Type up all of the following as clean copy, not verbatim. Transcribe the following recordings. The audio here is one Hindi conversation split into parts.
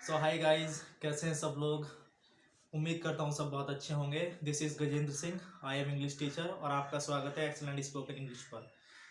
सो हाय गाइस, कैसे हैं सब लोग। उम्मीद करता हूँ सब बहुत अच्छे होंगे। This is Gajendra Singh, I am English teacher और आपका स्वागत है एक्सीलेंट स्पोकन इंग्लिश पर।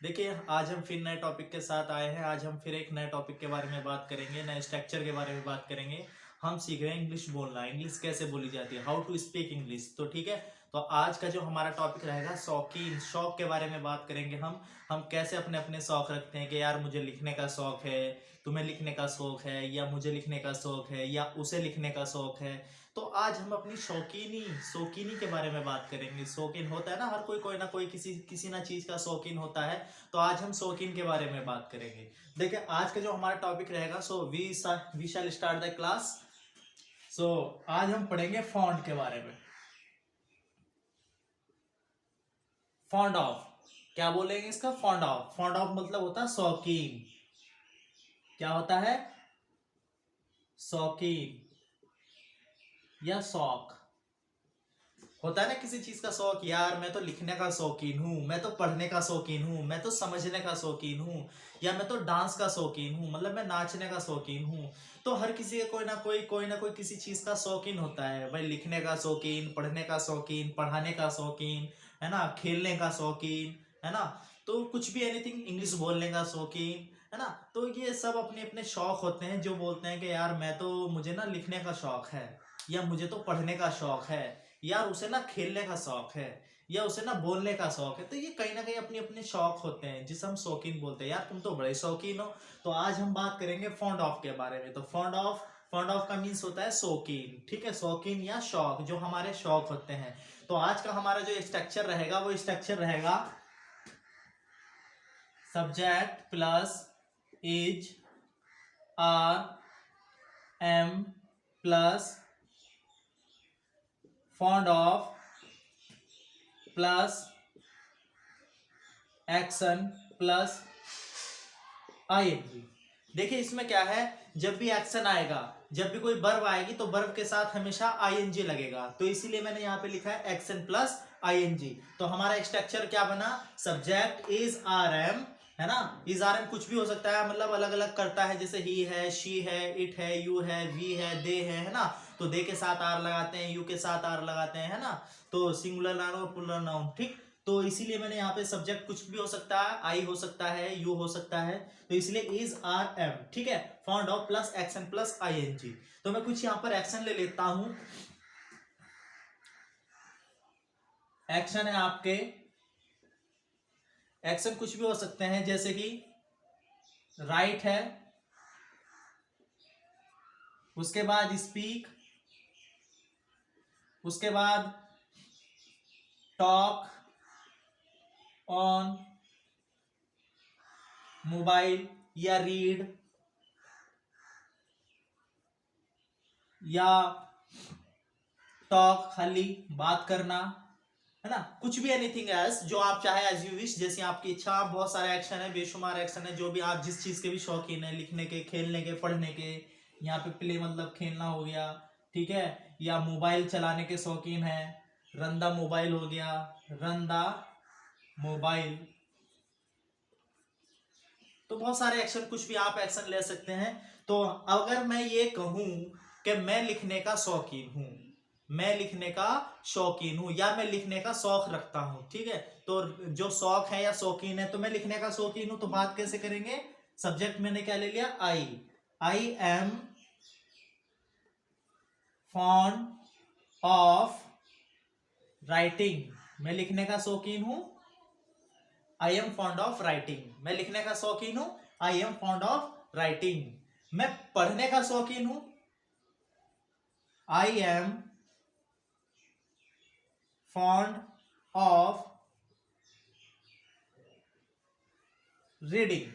देखिए, आज हम फिर नए टॉपिक के साथ आए हैं। आज हम फिर एक नए टॉपिक के बारे में बात करेंगे, नए स्ट्रक्चर के बारे में बात करेंगे। हम सीख रहे हैं इंग्लिश बोलना, इंग्लिश कैसे बोली जाती है, हाउ टू स्पीक इंग्लिश। तो ठीक है, तो आज का जो हमारा टॉपिक रहेगा शौकीन, शौक के बारे में बात करेंगे। हम कैसे अपने अपने शौक रखते हैं कि यार मुझे लिखने का शौक है, तुम्हें लिखने का शौक है, या मुझे लिखने का शौक है, या उसे लिखने का शौक है। तो आज हम अपनी शौकीनी शौकीनी के बारे में बात करेंगे। शौकीन होता है ना, हर कोई ना कोई किसी ना चीज का शौकीन होता है। तो आज हम शौकीन के बारे में बात करेंगे। देखिए, आज का जो हमारा टॉपिक रहेगा, so we shall start the class. So आज हम पढ़ेंगे फॉन्ट के बारे में। फॉन्ड ऑफ, क्या बोलेंगे इसका? Fond of. फॉन्ड ऑफ मतलब होता है शौकीन। क्या होता है? शौकीन या शौक। होता है ना किसी चीज का शौक, यार मैं तो लिखने का शौकीन हूँ, मैं तो पढ़ने का शौकीन हूँ, मैं तो समझने का शौकीन हूँ, या मैं तो डांस का शौकीन हूँ, मतलब मैं नाचने का शौकीन हूँ। तो हर किसी का कोई ना कोई किसी चीज का शौकीन होता है भाई। लिखने का शौकीन, पढ़ने का शौकीन, पढ़ाने का शौकीन, है ना, खेलने का शौकीन, है ना। तो कुछ भी, एनीथिंग, इंग्लिश बोलने का शौकीन, है ना। तो ये सब अपने अपने शौक होते हैं जो बोलते हैं कि यार मैं तो, मुझे ना लिखने का शौक है, या मुझे तो पढ़ने का शौक है, यार उसे ना खेलने का शौक है, या उसे ना बोलने का शौक है। तो ये कहीं ना कहीं अपने अपने शौक होते हैं जिसे हम शौकीन बोलते हैं। यार तुम तो बड़े शौकीन हो। तो आज हम बात करेंगे फॉन्ड ऑफ के बारे में। तो फॉन्ड ऑफ का मीन्स होता है शौकीन। ठीक है, शौकीन या शौक, जो हमारे शौक होते हैं। तो आज का हमारा जो स्ट्रक्चर रहेगा, वो स्ट्रक्चर रहेगा subject plus is are am plus fond of plus action plus ING. देखिए इसमें क्या है, जब भी एक्शन आएगा, जब भी कोई वर्ब आएगी, तो वर्ब के साथ हमेशा आईएनजी लगेगा। तो इसीलिए मैंने यहाँ पे लिखा है एक्शन प्लस आईएनजी। तो हमारा स्ट्रक्चर क्या बना? सब्जेक्ट इज आर एम, है ना। इज आर एम कुछ भी हो सकता है, मतलब अलग अलग करता है। जैसे ही है, शी है, इट है, यू है, वी है, दे है ना। तो दे के साथ आर लगाते हैं, यू के साथ आर लगाते हैं, है ना। तो सिंगुलर नाउन और प्लूरल नाउन, ठीक। तो इसीलिए मैंने यहाँ पे सब्जेक्ट कुछ भी हो सकता है, आई हो सकता है, यू हो सकता है। तो इसलिए इज आर एम, ठीक है। Fond of plus action plus ING. तो मैं कुछ यहां पर एक्शन ले लेता हूं। एक्शन है आपके, एक्शन कुछ भी हो सकते हैं, जैसे कि राइट है, उसके बाद स्पीक, उसके बाद टॉक ऑन मोबाइल, या रीड, या टॉक खाली बात करना, है ना। कुछ भी, एनीथिंग एल्स जो आप चाहे, एज यू विश, जैसी आपकी इच्छा। बहुत सारे एक्शन है, बेशुमार एक्शन है, जो भी आप जिस चीज के भी शौकीन है, लिखने के, खेलने के, पढ़ने के। यहाँ पे प्ले मतलब खेलना हो गया, ठीक है। या मोबाइल चलाने के शौकीन है, रंदा मोबाइल हो गया, रंदा मोबाइल। तो बहुत सारे एक्शन, कुछ भी आप एक्शन ले सकते हैं। तो अगर मैं ये कहूं कि मैं लिखने का शौकीन हूं, मैं लिखने का शौकीन हूं, या मैं लिखने का शौक रखता हूं, ठीक है। तो जो शौक है या शौकीन है, तो मैं लिखने का शौकीन हूं, तो बात कैसे करेंगे? सब्जेक्ट मैंने क्या ले लिया? आई एम फॉन्ड ऑफ राइटिंग। मैं लिखने का शौकीन हूं, I am fond of writing. मैं लिखने का शौकीन हूं, I am fond of writing. मैं पढ़ने का शौकीन हूं, I am fond of reading.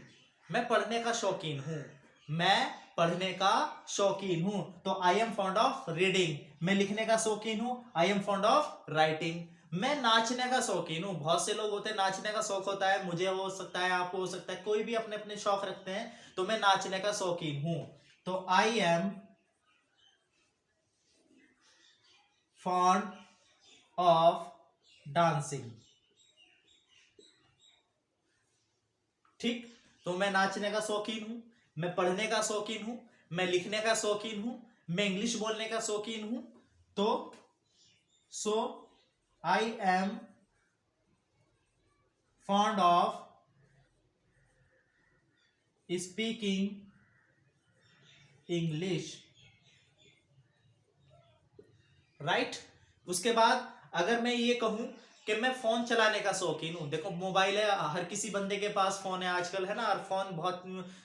मैं पढ़ने का शौकीन हूं, मैं पढ़ने का शौकीन हूं, तो आई एम फॉन्ड ऑफ रीडिंग। मैं लिखने का शौकीन हूं, I am fond of writing. मैं नाचने का शौकीन हूँ। बहुत से लोग होते हैं, नाचने का शौक होता है, मुझे हो सकता है, आपको हो सकता है, कोई भी अपने अपने शौक रखते हैं। तो मैं नाचने का शौकीन हूं, तो आई एम फॉन्ड ऑफ डांसिंग, ठीक। तो मैं नाचने का शौकीन हूं, मैं पढ़ने का शौकीन हूं, मैं लिखने का शौकीन हूं, मैं इंग्लिश बोलने का शौकीन हूं, तो so I am fond of speaking English, right. उसके बाद अगर मैं ये कहूं कि मैं फोन चलाने का शौकीन हूं, देखो मोबाइल है, हर किसी बंदे के पास फोन है आजकल, है ना। और फोन बहुत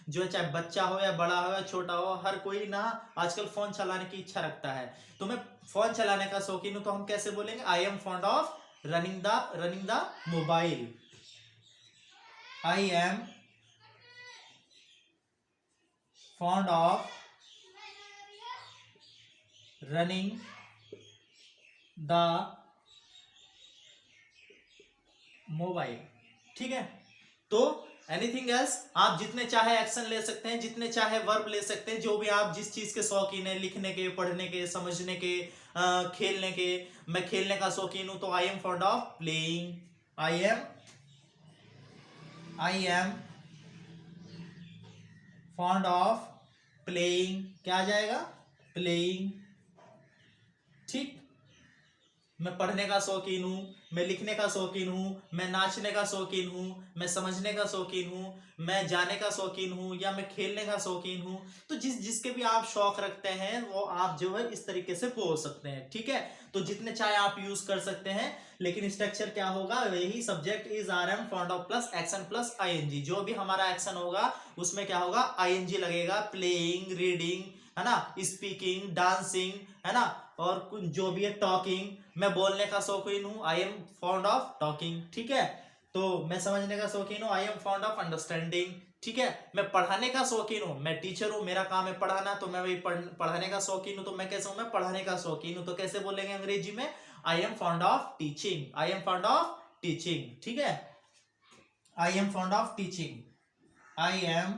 जो है, चाहे बच्चा हो या बड़ा हो या छोटा हो, हर कोई ना आजकल फोन चलाने की इच्छा रखता है। तो मैं फोन चलाने का शौकीन हूं, तो हम कैसे बोलेंगे, आई am fond of running the mobile, I am fond of running the mobile, ठीक है। तो एनीथिंग एल्स, आप जितने चाहे एक्शन ले सकते हैं, जितने चाहे वर्ब ले सकते हैं, जो भी आप जिस चीज के शौकीन है, लिखने के, पढ़ने के, समझने के, खेलने के। मैं खेलने का शौकीन हूं, तो आई am fond of playing, I am fond of playing, क्या आ जाएगा, प्लेइंग, ठीक। मैं पढ़ने का शौकीन हूँ, मैं लिखने का शौकीन हूँ, मैं नाचने का शौकीन हूँ, मैं समझने का शौकीन हूँ, मैं जाने का शौकीन हूँ, या मैं खेलने का शौकीन हूँ। तो जिसके भी आप शौक रखते हैं वो आप जो है इस तरीके से बोल सकते हैं, ठीक है। तो जितने चाहे आप यूज कर सकते हैं, लेकिन स्ट्रक्चर क्या होगा, यही subject is are am fond of plus action plus ING. जो भी हमारा एक्शन होगा उसमें क्या होगा, आईएनजी लगेगा, प्लेइंग, रीडिंग, है ना, स्पीकिंग, डांसिंग, है ना, और कुछ जो भी है, टॉकिंग। मैं बोलने का शौकीन हूँ, आई एम फॉन्ड ऑफ टॉकिंग, ठीक है। तो मैं समझने का शौकीन हूँ, आई एम फॉन्ड ऑफ अंडरस्टैंडिंग, ठीक है। मैं पढ़ाने का शौकीन हूँ, मैं टीचर हूँ, मेरा काम है पढ़ाना, तो मैं वही पढ़ाने का शौकीन हूँ। तो मैं कैसे हूँ, मैं पढ़ाने का शौकीन हूँ। तो कैसे बोलेंगे अंग्रेजी में, I am fond of teaching, I am fond of teaching, ठीक है। I am fond of teaching, I am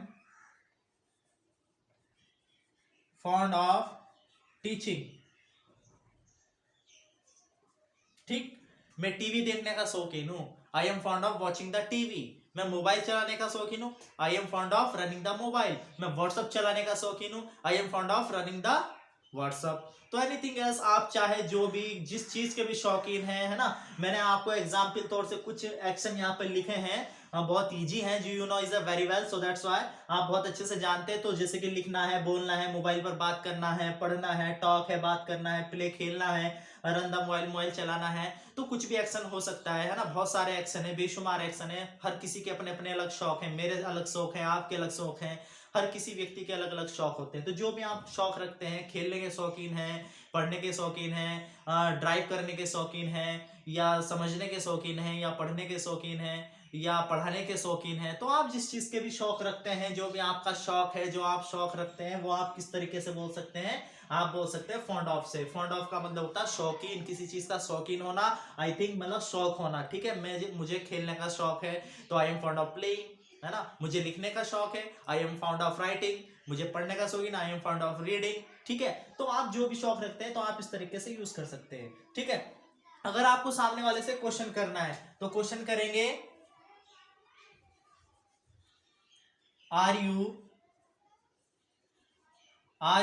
fond of teaching, ठीक। मैं टीवी देखने का शौकीन हूं, I am fond of watching the TV. मैं मोबाइल चलाने का शौकीन हूं, I am fond of running the mobile. मैं व्हाट्सअप चलाने का शौकीन हूं, I am fond of running the WhatsApp. तो एनीथिंग एल्स, आप चाहे जो भी जिस चीज के भी शौकीन हैं, है ना। मैंने आपको एग्जाम्पल तौर से कुछ एक्शन यहाँ पे लिखे हैं, बहुत इजी हैं, जो you know is a very well, so that's why आप बहुत अच्छे से जानते हैं। तो जैसे कि लिखना है, बोलना है, मोबाइल पर बात करना है, पढ़ना है, टॉक है, बात करना है, प्ले खेलना है, रन द मोबाइल चलाना है। तो कुछ भी एक्शन हो सकता है ना। बहुत सारे एक्शन है, बेशुमार एक्शन है, हर किसी के अपने अपने अलग शौक है, मेरे अलग शौक है, आपके अलग शौक है, हर किसी व्यक्ति के अलग अलग शौक होते हैं। तो जो भी आप शौक रखते हैं, खेलने के शौकीन हैं, पढ़ने के शौकीन हैं, ड्राइव करने के शौकीन हैं, या समझने के शौकीन हैं, या पढ़ने के शौकीन हैं, या पढ़ाने के शौकीन हैं, तो आप जिस चीज के भी शौक रखते हैं, जो भी आपका शौक है, जो आप शौक रखते हैं, वो आप किस तरीके से बोल सकते हैं, आप बोल सकते हैं फॉन्ड ऑफ से। फॉन्ड ऑफ का मतलब होता है शौकीन, किसी चीज का शौकीन होना, आई थिंक मतलब शौक होना, ठीक है। मुझे खेलने का शौक है, तो आई एम फॉन्ड ऑफ प्लेइंग, है ना। मुझे लिखने का शौक है, I M found of writing. मुझे पढ़ने का शौक है, I M found of reading, ठीक है। तो आप जो भी शौक रखते हैं, तो आप इस तरीके से यूज कर सकते हैं, ठीक है। अगर आपको सामने वाले से क्वेश्चन करना है, तो क्वेश्चन करेंगे, are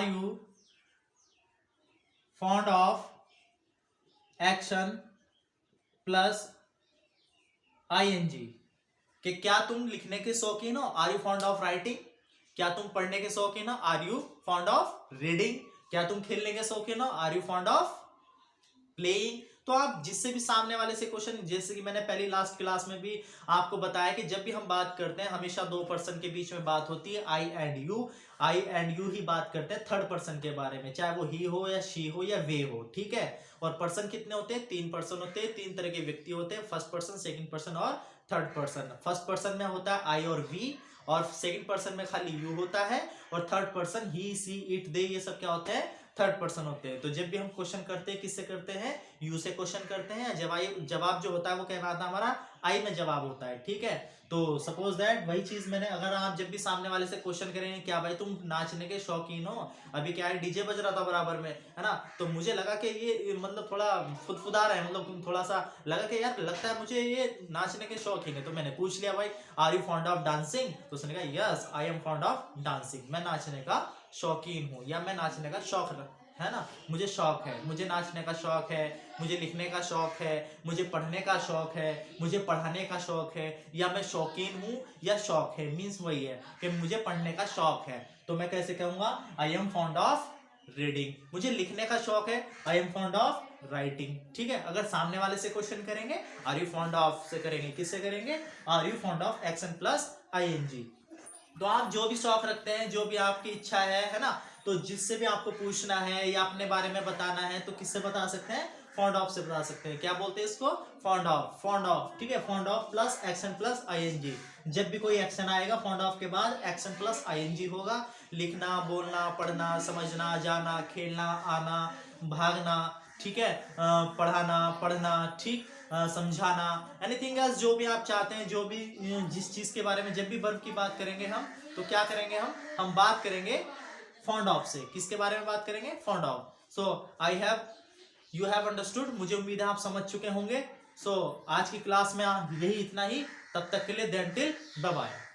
you fond of action plus ING, कि क्या तुम लिखने के शौकीन हो, are you fond of writing. क्या तुम पढ़ने के शौकीन हो, are you fond of reading. क्या तुम खेलने के शौकीन हो, are you fond of playing. तो आप जिससे भी सामने वाले से क्वेश्चन, जैसे कि मैंने पहली लास्ट क्लास में भी आपको बताया कि जब भी हम बात करते हैं, हमेशा दो पर्सन के बीच में बात होती है, आई एंड यू ही बात करते हैं थर्ड पर्सन के बारे में, चाहे वो ही हो या शी हो या वे हो, ठीक है। और पर्सन कितने होते हैं, तीन पर्सन होते हैं, तीन तरह के व्यक्ति होते हैं, फर्स्ट पर्सन, सेकंड पर्सन और थर्ड पर्सन। फर्स्ट पर्सन में होता है आई और वी, और सेकंड पर्सन में खाली यू होता है, और third person he, she, it, they, ये सब क्या होते हैं, थर्ड पर्सन होते हैं। तो जब भी हम क्वेश्चन करते हैं, किससे करते हैं, यू से क्वेश्चन करते हैं। जवाब जो होता है वो कहलाता है हमारा आई में जवाब होता है, ठीक है। तो सपोज दैट वही चीज मैंने, अगर आप जब भी सामने वाले से क्वेश्चन करेंगे, क्या भाई तुम नाचने के शौकीन हो, अभी क्या है डीजे बज रहा था बराबर में, है ना, तो मुझे लगा कि ये मतलब थोड़ा फुदफुदा रहा है, मतलब थोड़ा सा लगा कि यार लगता है मुझे ये नाचने के शौकीन है। तो मैंने पूछ लिया, भाई are you fond of dancing, तो उसने कहा yes I am fond of dancing, मैं नाचने का शौकीन हूँ, या मैं नाचने का शौक है ना, मुझे शौक है, मुझे नाचने का शौक है, मुझे लिखने का शौक है, मुझे पढ़ने का शौक है, मुझे पढ़ाने का शौक है, या मैं शौकीन हूँ या शौक है, मीन्स वही है कि मुझे पढ़ने का शौक है। तो मैं कैसे कहूँगा, आई एम फॉन्ड ऑफ रीडिंग। मुझे लिखने का शौक है, I am fond of writing. ठीक है, अगर सामने वाले से क्वेश्चन करेंगे आर यू फॉन्ड ऑफ से करेंगे, किससे करेंगे, are you fond of action plus ING. तो आप जो भी शौक रखते हैं, जो भी आपकी इच्छा है ना, तो जिससे भी आपको पूछना है या अपने बारे में बताना है तो किससे बता सकते हैं, फॉन्ड ऑफ से बता सकते हैं। क्या बोलते हैं इसको, फॉन्ड ऑफ, फॉन्ड ऑफ। ठीक है, fond of plus action plus ING. जब भी कोई एक्शन आएगा फॉन्ड ऑफ के बाद एक्शन प्लस आईएनजी होगा। लिखना, बोलना, पढ़ना, समझना, जाना, खेलना, आना, भागना, ठीक है, पढ़ाना, पढ़ना, ठीक, समझाना, एनीथिंग एल्स, जो भी आप चाहते हैं, जो भी जिस चीज के बारे में, जब भी वर्ब की बात करेंगे हम, तो क्या करेंगे, हम बात करेंगे फॉन्ड ऑफ से। किसके बारे में बात करेंगे, fond of. So you have understood, मुझे उम्मीद है आप समझ चुके होंगे। सो आज की क्लास में यही इतना ही, तब तक के लिए देन टिल बाय बाय।